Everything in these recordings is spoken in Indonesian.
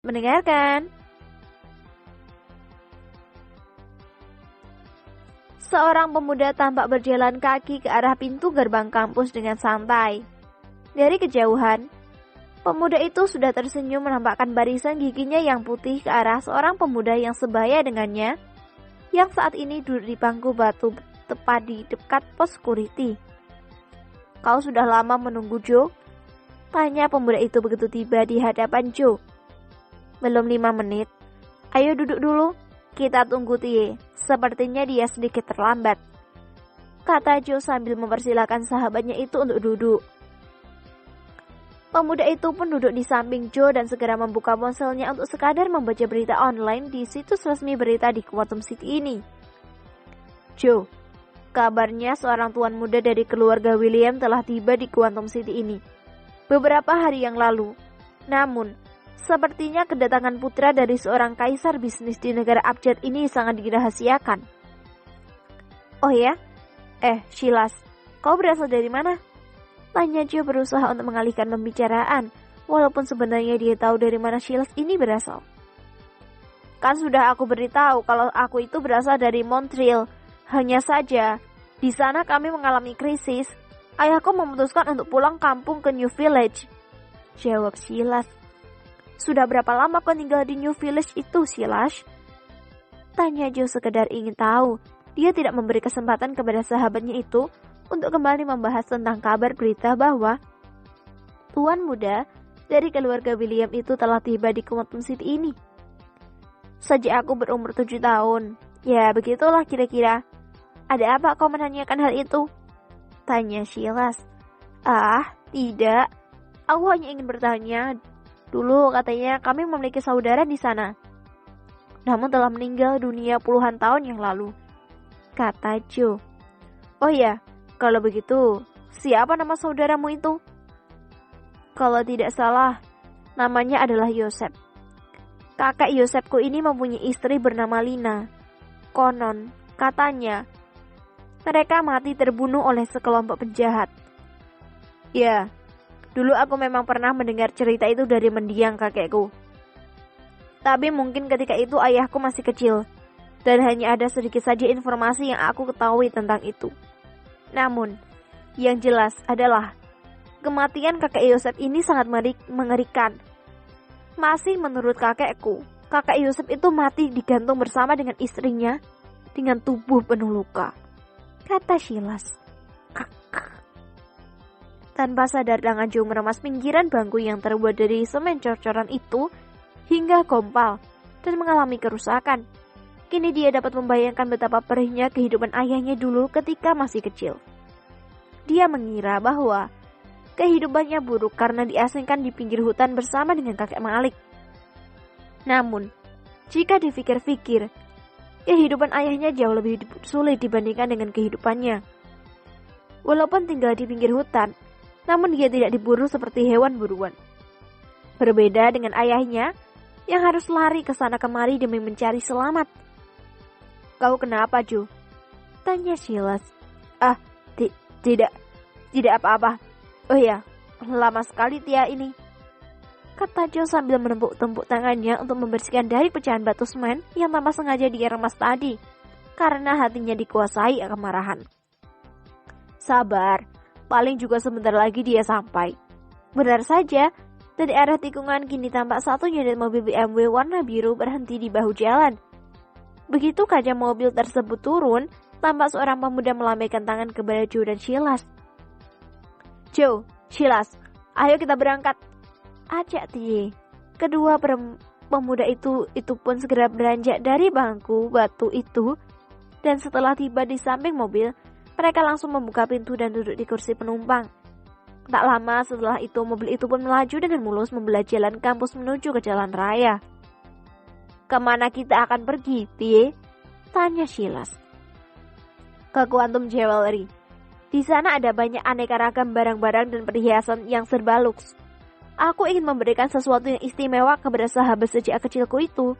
mendengarkan. Seorang pemuda tampak berjalan kaki ke arah pintu gerbang kampus dengan santai. Dari kejauhan, pemuda itu sudah tersenyum menampakkan barisan giginya yang putih ke arah seorang pemuda yang sebaya dengannya, yang saat ini duduk di bangku batu tepat di dekat pos security. "Kau sudah lama menunggu, Joe?" tanya pemuda itu begitu tiba di hadapan Joe. "Belum 5 menit. Ayo duduk dulu. Kita tunggu Tie. Sepertinya dia sedikit terlambat," kata Joe sambil mempersilahkan sahabatnya itu untuk duduk. Pemuda itu pun duduk di samping Joe dan segera membuka ponselnya untuk sekadar membaca berita online di situs resmi berita di Quantum City ini. "Joe, kabarnya seorang tuan muda dari keluarga William telah tiba di Quantum City ini beberapa hari yang lalu. Namun, sepertinya kedatangan putra dari seorang kaisar bisnis di negara abjad ini sangat dirahasiakan." "Oh ya? Silas, kau berasal dari mana?" tanya Joe berusaha untuk mengalihkan pembicaraan, walaupun sebenarnya dia tahu dari mana Silas ini berasal. "Kan sudah aku beritahu kalau aku itu berasal dari Montreal. Hanya saja, di sana kami mengalami krisis. Ayahku memutuskan untuk pulang kampung ke New Village," jawab Silas. "Sudah berapa lama kau tinggal di New Village itu, Silas?" tanya Joe sekedar ingin tahu. Dia tidak memberi kesempatan kepada sahabatnya itu untuk kembali membahas tentang kabar berita bahwa tuan muda dari keluarga William itu telah tiba di Quantum City ini. "Sejak aku berumur 7 tahun. Ya, begitulah kira-kira. Ada apa kau menanyakan hal itu?" tanya Silas. "Ah, tidak. Aku hanya ingin bertanya. Dulu katanya kami memiliki saudara di sana. Namun telah meninggal dunia puluhan tahun yang lalu," kata Joe. "Oh ya, kalau begitu, siapa nama saudaramu itu?" "Kalau tidak salah, namanya adalah Yosef. Kakak Yosefku ini mempunyai istri bernama Lina. Konon, katanya, mereka mati terbunuh oleh sekelompok penjahat." "Ya, dulu aku memang pernah mendengar cerita itu dari mendiang kakekku. Tapi mungkin ketika itu ayahku masih kecil, dan hanya ada sedikit saja informasi yang aku ketahui tentang itu. Namun, yang jelas adalah kematian kakek Yosef ini sangat mengerikan. Masih menurut kakekku, kakek Yosef itu mati digantung bersama dengan istrinya dengan tubuh penuh luka," kata Silas. Tanpa sadar tangan Joe meremas pinggiran bangku yang terbuat dari semen cor-coran itu hingga kompal dan mengalami kerusakan. Kini dia dapat membayangkan betapa perihnya kehidupan ayahnya dulu ketika masih kecil. Dia mengira bahwa kehidupannya buruk karena diasingkan di pinggir hutan bersama dengan kakek Malik. Namun, jika dipikir-pikir, kehidupan ayahnya jauh lebih sulit dibandingkan dengan kehidupannya. Walaupun tinggal di pinggir hutan, namun dia tidak diburu seperti hewan buruan. Berbeda dengan ayahnya yang harus lari ke sana kemari demi mencari selamat. "Kau kenapa, Joe?" tanya Silas. Tidak apa-apa. Oh ya, lama sekali Tia ini," kata Joe sambil menempuk-tempuk tangannya untuk membersihkan dari pecahan batu semen yang tanpa sengaja dia remas tadi, karena hatinya dikuasai kemarahan. "Sabar, paling juga sebentar lagi dia sampai." Benar saja, dari arah tikungan kini tampak satu unit mobil BMW warna biru berhenti di bahu jalan. Begitu kaca mobil tersebut turun, tampak seorang pemuda melambaikan tangan kepada Joe dan Silas. "Joe, Silas, ayo kita berangkat," ajak Tie. Kedua pemuda itu pun segera beranjak dari bangku batu itu, dan setelah tiba di samping mobil, mereka langsung membuka pintu dan duduk di kursi penumpang. Tak lama setelah itu, mobil itu pun melaju dengan mulus membelah jalan kampus menuju ke jalan raya. "Kemana kita akan pergi, Tie?" tanya Silas. "Ke Quantum Jewelry. Di sana ada banyak aneka ragam barang-barang dan perhiasan yang serba luks. Aku ingin memberikan sesuatu yang istimewa kepada sahabat sejak kecilku itu,"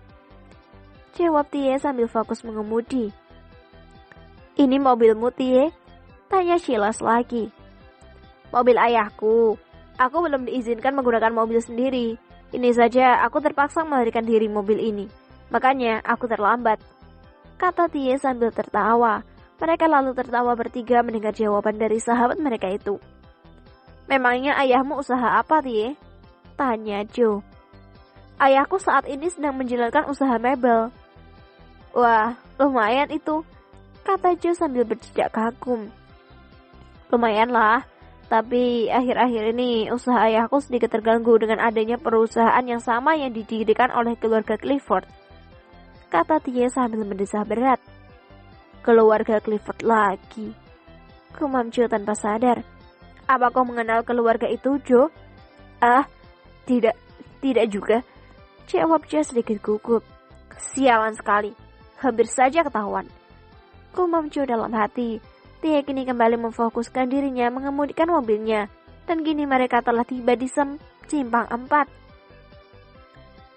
jawab Tie sambil fokus mengemudi. "Ini mobilmu, Tie?" tanya Silas lagi. "Mobil ayahku. Aku belum diizinkan menggunakan mobil sendiri. Ini saja aku terpaksa melarikan diri mobil ini. Makanya aku terlambat. Kata Tie sambil tertawa. Mereka lalu tertawa bertiga mendengar jawaban dari sahabat mereka itu. Memangnya ayahmu usaha apa, Tie? Tanya Joe. Ayahku saat ini sedang menjalankan usaha mebel. Wah, lumayan itu, kata Joe sambil berjejak kagum. Lumayan lah. Tapi akhir-akhir ini usaha ayahku sedikit terganggu dengan adanya perusahaan yang sama yang didirikan oleh keluarga Clifford. Kata Tie sambil mendesah berat. Keluarga Clifford lagi. Gumam Joe tanpa sadar. Apa kau mengenal keluarga itu, Joe? Tidak juga. Jawab Joe sedikit gugup. Sialan sekali. Hampir saja ketahuan. Gumam Joe dalam hati. Tie kini kembali memfokuskan dirinya mengemudikan mobilnya, dan kini mereka telah tiba di simpang 4.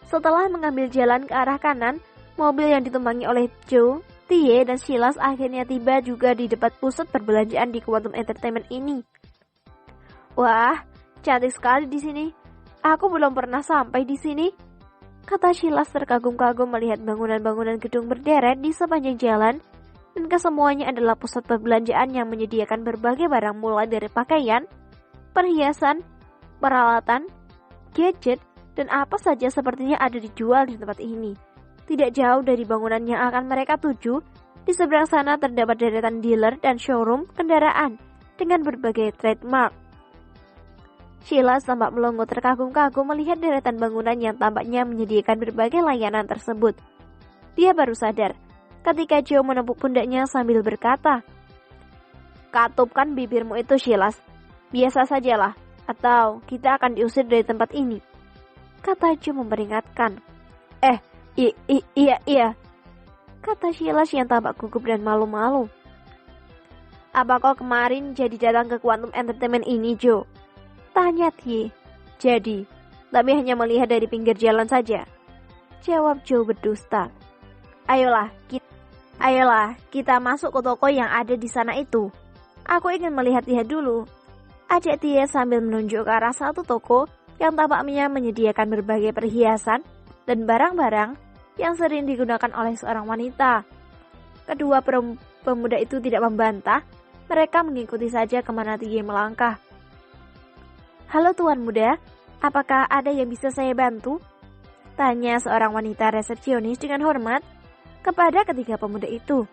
Setelah mengambil jalan ke arah kanan, mobil yang ditumpangi oleh Joe, Tie, dan Silas akhirnya tiba juga di depan pusat perbelanjaan di Quantum Entertainment ini. Wah, cantik sekali di sini. Aku belum pernah sampai di sini, kata Silas terkagum-kagum melihat bangunan-bangunan gedung berderet di sepanjang jalan. Dan kesemuanya adalah pusat perbelanjaan yang menyediakan berbagai barang mulai dari pakaian, perhiasan, peralatan, gadget, dan apa saja sepertinya ada dijual di tempat ini. Tidak jauh dari bangunan yang akan mereka tuju, di seberang sana terdapat deretan dealer dan showroom kendaraan dengan berbagai trademark. Sheila tampak melongo terkagum-kagum melihat deretan bangunan yang tampaknya menyediakan berbagai layanan tersebut. Dia baru sadar ketika Joe menepuk pundaknya sambil berkata, Katupkan bibirmu itu, Silas. Biasa sajalah, atau kita akan diusir dari tempat ini, kata Joe memperingatkan. Iya, kata Silas yang tampak gugup dan malu-malu. Apa kau kemarin jadi datang ke Quantum Entertainment ini, Joe? Tanya Tie. Jadi, tapi hanya melihat dari pinggir jalan saja, jawab Joe berdusta. Ayolah, kita masuk ke toko yang ada di sana itu. Aku ingin melihat-lihat dulu. Ajak Tie sambil menunjuk ke arah satu toko yang tampaknya menyediakan berbagai perhiasan dan barang-barang yang sering digunakan oleh seorang wanita. Kedua pemuda itu tidak membantah, mereka mengikuti saja kemana Tie melangkah. Halo Tuan Muda, apakah ada yang bisa saya bantu? Tanya seorang wanita resepsionis dengan hormat kepada ketiga pemuda itu.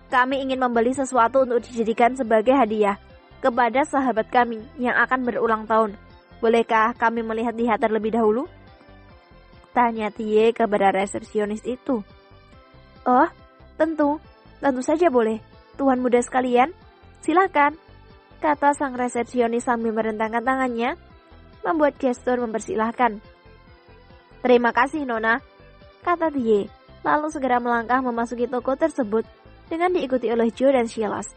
Kami ingin membeli sesuatu untuk dijadikan sebagai hadiah kepada sahabat kami yang akan berulang tahun. Bolehkah kami melihat-lihat terlebih dahulu? Tanya Tie kepada resepsionis itu. Oh, tentu saja boleh. Tuan muda sekalian, silakan, kata sang resepsionis sambil merentangkan tangannya, membuat gestur mempersilahkan. Terima kasih, Nona, kata Tie. Lalu segera melangkah memasuki toko tersebut dengan diikuti oleh Joe dan Silas.